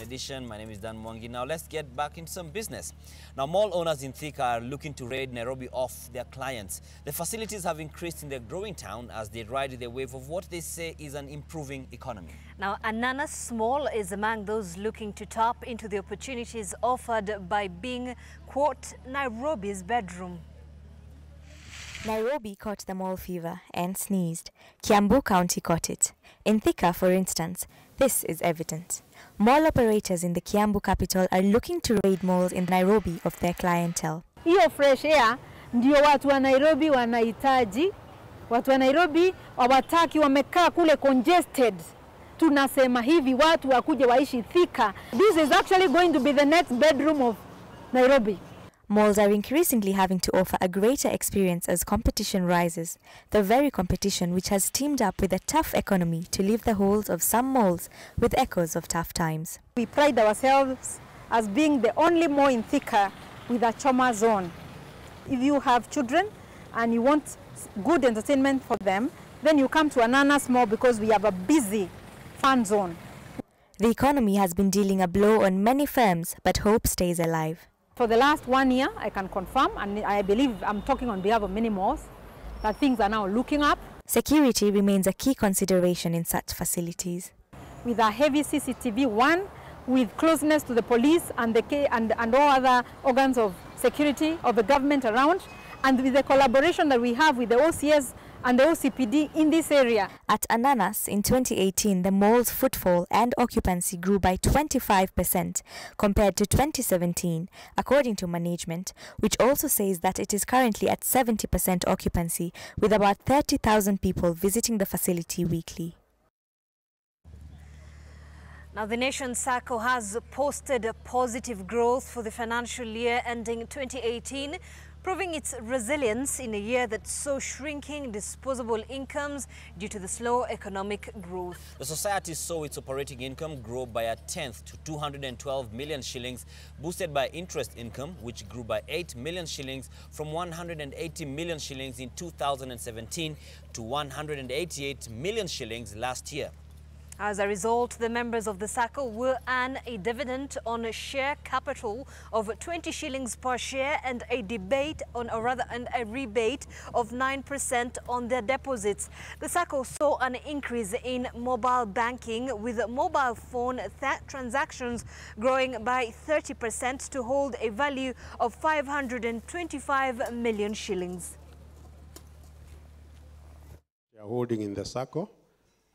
edition. My name is Dan Mwangi. Now let's get back into some business. Now mall owners in Thika are looking to raid Nairobi off their clients. The facilities have increased in the growing town as they ride the wave of what they say is an improving economy. Now, Ananas Mall is among those looking to tap into the opportunities offered by being, quote, Nairobi's bedroom. Nairobi caught the mall fever and sneezed. Kiambu County caught it. In Thika, for instance, this is evident. Mall operators in the Kiambu capital are looking to raid malls in Nairobi of their clientele. Hiyo fresh air ndio watu wa Nairobi wanahitaji. Watu wa Nairobi hawataki, wamekaa kule congested. Tunasema hivi watu wakuje waishi Thika. This is actually going to be the next bedroom of Nairobi. Malls are increasingly having to offer a greater experience as competition rises, the very competition which has teamed up with a tough economy to leave the holes of some malls with echoes of tough times. We pride ourselves as being the only mall in Thika with a Choma zone. If you have children and you want good entertainment for them, then you come to Ananas Mall because we have a busy fun zone. The economy has been dealing a blow on many firms, but hope stays alive. For the last 1 year, I can confirm, and I believe I'm talking on behalf of many malls, that things are now looking up. Security remains a key consideration in such facilities. With a heavy CCTV, one, with closeness to the police and all other organs of security of the government around, and with the collaboration that we have with the OCS and the OCPD in this area. At Ananas in 2018, the mall's footfall and occupancy grew by 25% compared to 2017, according to management, which also says that it is currently at 70% occupancy, with about 30,000 people visiting the facility weekly. Now, the Nation Sacco has posted a positive growth for the financial year ending 2018, proving its resilience in a year that saw shrinking disposable incomes due to the slow economic growth. The society saw its operating income grow by a tenth to 212 million shillings, boosted by interest income, which grew by 8 million shillings from 180 million shillings in 2017 to 188 million shillings last year. As a result, the members of the SACCO will earn a dividend on a share capital of 20 shillings per share and a rebate of 9% on their deposits. The SACCO saw an increase in mobile banking, with mobile phone transactions growing by 30% to hold a value of 525 million shillings. They are holding in the SACCO.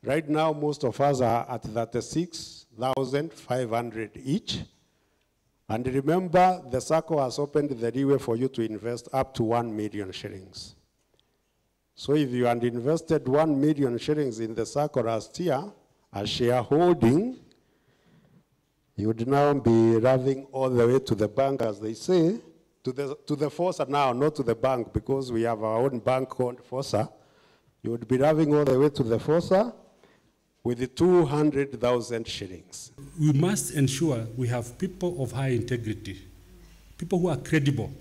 Right now, most of us are at 36,500 each. And remember, the SACCO has opened the leeway for you to invest up to 1 million shillings. So if you had invested 1 million shillings in the SACCO last year, as shareholding, you would now be running all the way to the bank, as they say, to the FOSA now, not to the bank, because we have our own bank called FOSA. You would be running all the way to the FOSA with the 200,000 shillings. We must ensure we have people of high integrity, people who are credible,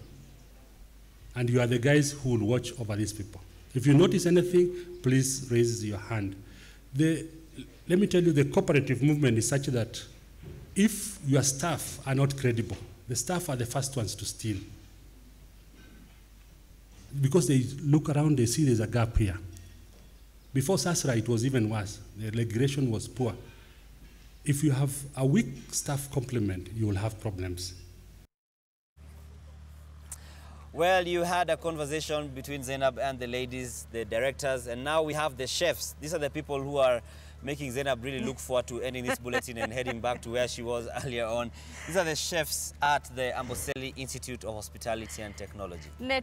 and you are the guys who will watch over these people. If you notice anything, please raise your hand. Let me tell you, the cooperative movement is such that if your staff are not credible, the staff are the first ones to steal. Because they look around, they see there's a gap here. Before Sasra, it was even worse. The regulation was poor. If you have a weak staff complement, you will have problems. Well, you had a conversation between Zainab and the ladies, the directors, and now we have the chefs. These are the people who are making Zainab really look forward to ending this bulletin and heading back to where she was earlier on. These are the chefs at the Amboseli Institute of Hospitality and Technology. You know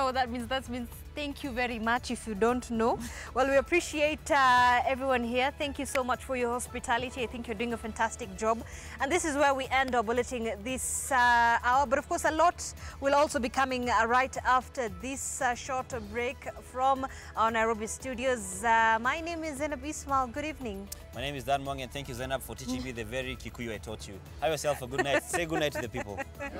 what that means? That means thank you very much if you don't know. Well, we appreciate everyone here. Thank you so much for your hospitality. I think you're doing a fantastic job. And this is where we end our bulletin this hour. But of course, a lot will also be coming right after this short break from our Nairobi studios. My name is Zainab Ismail. Good evening. My name is Dan Mwang, and thank you, Zainab, for teaching me the very Kikuyu I taught you. Have yourself a good night. Say good night to the people. Thank you.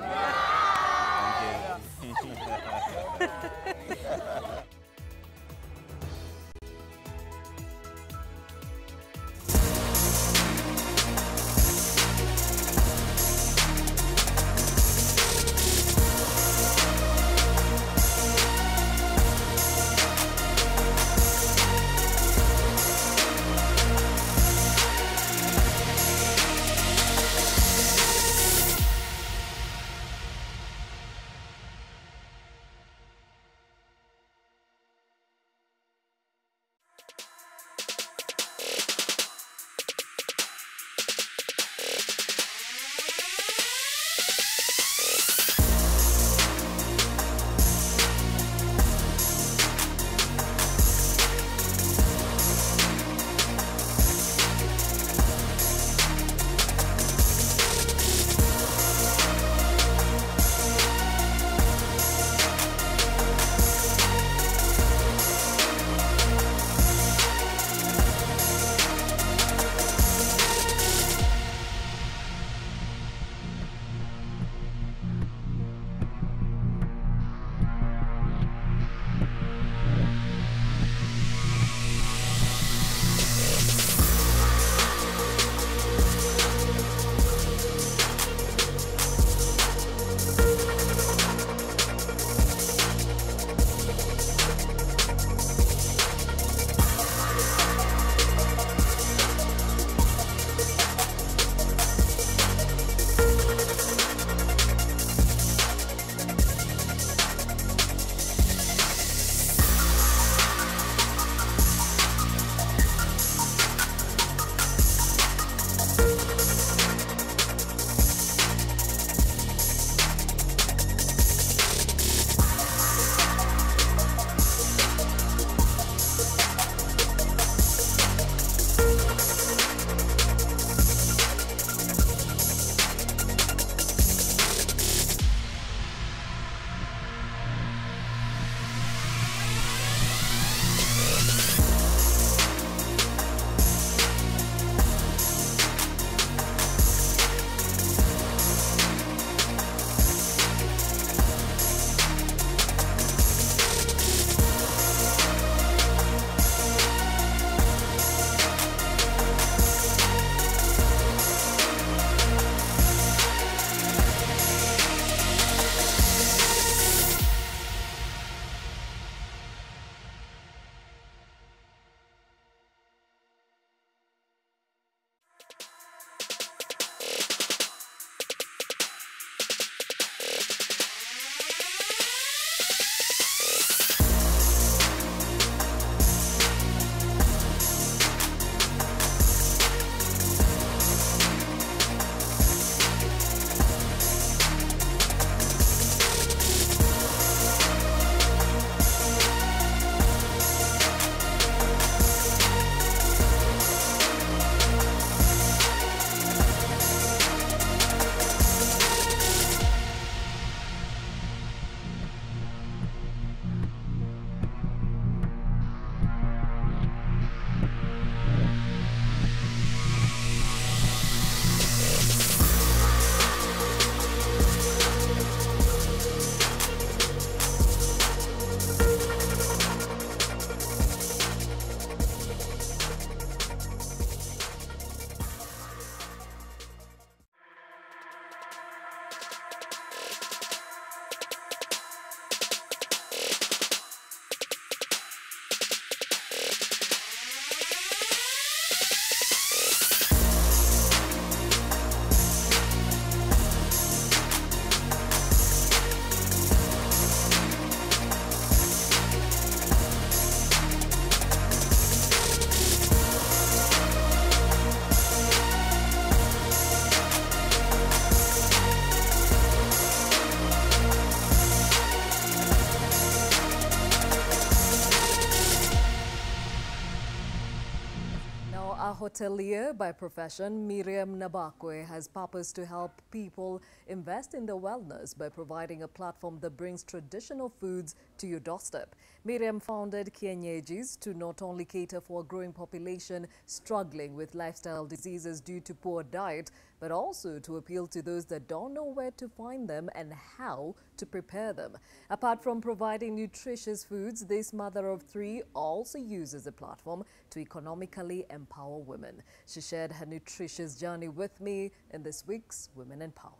hotelier by profession, Miriam Nabakwe has purpose to help people invest in their wellness by providing a platform that brings traditional foods to your doorstep. Miriam founded Kienyeji's to not only cater for a growing population struggling with lifestyle diseases due to poor diet, but also to appeal to those that don't know where to find them and how to prepare them. Apart from providing nutritious foods, this mother of three also uses the platform to economically empower women. She shared her nutritious journey with me in this week's Women in Power.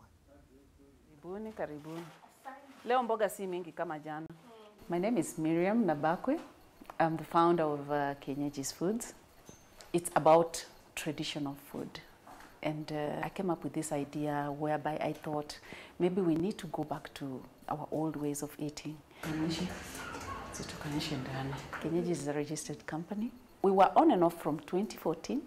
Karibuni, karibuni. Leo mboga si mingi kama jana. My name is Miriam Nabakwe. I'm the founder of Kienyeji's Foods. It's about traditional food. And I came up with this idea whereby I thought maybe we need to go back to our old ways of eating. Kienyeji is a registered company. We were on and off from 2014.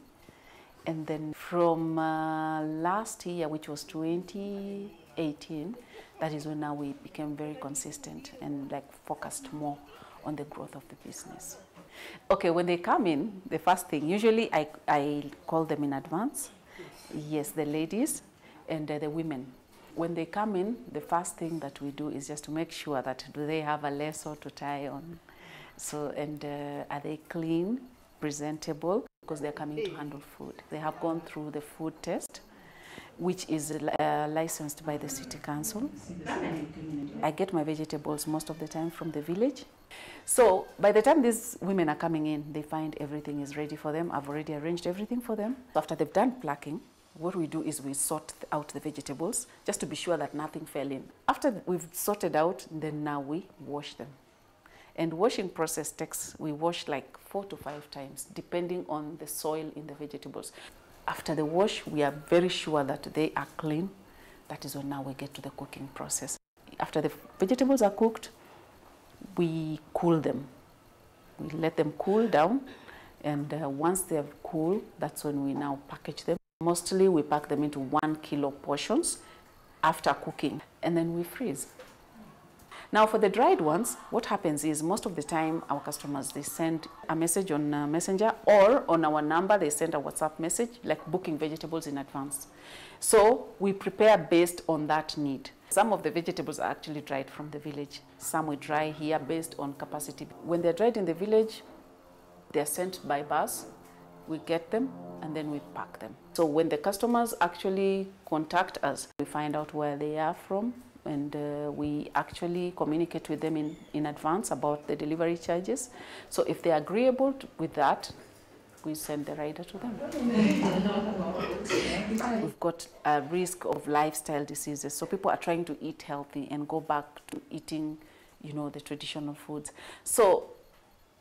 And then from last year, which was 2018, that is when now we became very consistent and like focused more on the growth of the business. Okay, when they come in, the first thing, usually I call them in advance. Yes, the ladies and the women. When they come in, the first thing that we do is just to make sure that do they have a lasso to tie on. So, and are they clean, presentable, because they're coming to handle food. They have gone through the food test, which is licensed by the City Council. I get my vegetables most of the time from the village. So by the time these women are coming in, they find everything is ready for them. I've already arranged everything for them. After they've done plucking, what we do is we sort out the vegetables just to be sure that nothing fell in. After we've sorted out, then now we wash them. And washing process takes, we wash like 4 to 5 times, depending on the soil in the vegetables. After the wash, we are very sure that they are clean. That is when now we get to the cooking process. After the vegetables are cooked, we cool them. We let them cool down, and once they have cooled, that's when we now package them. Mostly we pack them into 1 kilo portions after cooking, and then we freeze. Now for the dried ones, what happens is most of the time our customers, they send a message on Messenger, or on our number they send a WhatsApp message, like booking vegetables in advance. So we prepare based on that need. Some of the vegetables are actually dried from the village. Some we dry here based on capacity. When they're dried in the village, they're sent by bus. We get them and then we pack them. So when the customers actually contact us, we find out where they are from, and we actually communicate with them in advance about the delivery charges. So if they're agreeable with that, we send the rider to them. We've got a risk of lifestyle diseases, so people are trying to eat healthy and go back to eating, you know, the traditional foods. So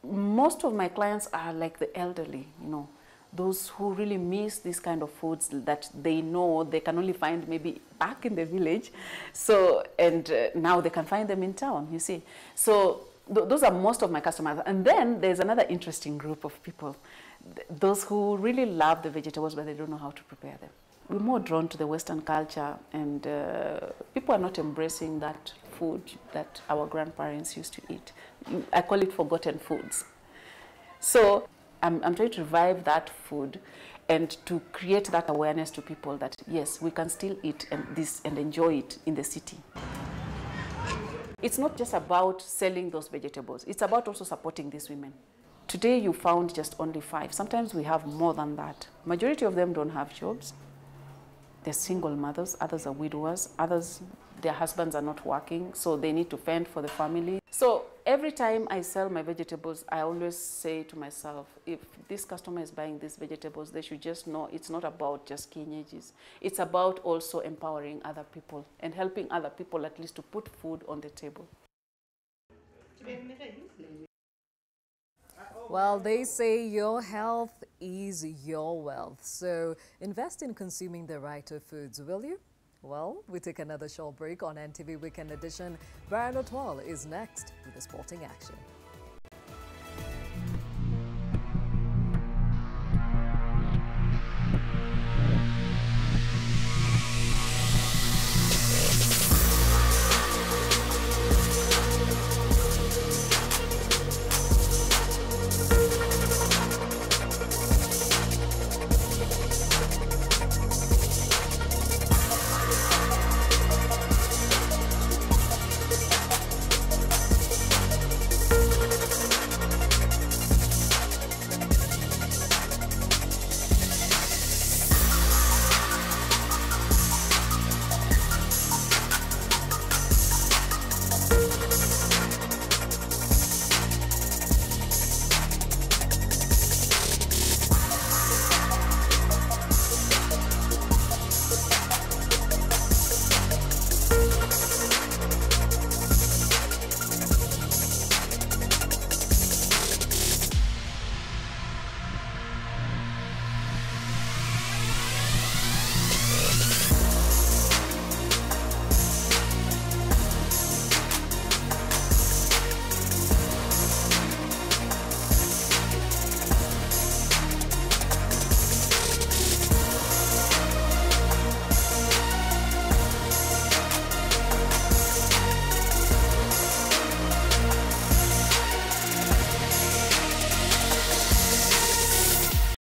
most of my clients are like the elderly, you know, those who really miss these kind of foods that they know they can only find maybe back in the village. So, and now they can find them in town, you see. So those are most of my customers. And then there's another interesting group of people, those who really love the vegetables, but they don't know how to prepare them. We're more drawn to the Western culture, and people are not embracing that food that our grandparents used to eat. I call it forgotten foods. So I'm trying to revive that food and to create that awareness to people that, yes, we can still eat this and enjoy it in the city. It's not just about selling those vegetables. It's about also supporting these women. Today you found just only 5. Sometimes we have more than that. Majority of them don't have jobs. They're single mothers, others are widowers, others, their husbands are not working, so they need to fend for the family. So every time I sell my vegetables, I always say to myself, if this customer is buying these vegetables, they should just know it's not about just Kienyeji's. It's about also empowering other people and helping other people at least to put food on the table. Well, they say your health is your wealth. So invest in consuming the right of foods, will you? Well, we take another short break on NTV Weekend Edition. Brian Otwal is next with the sporting action.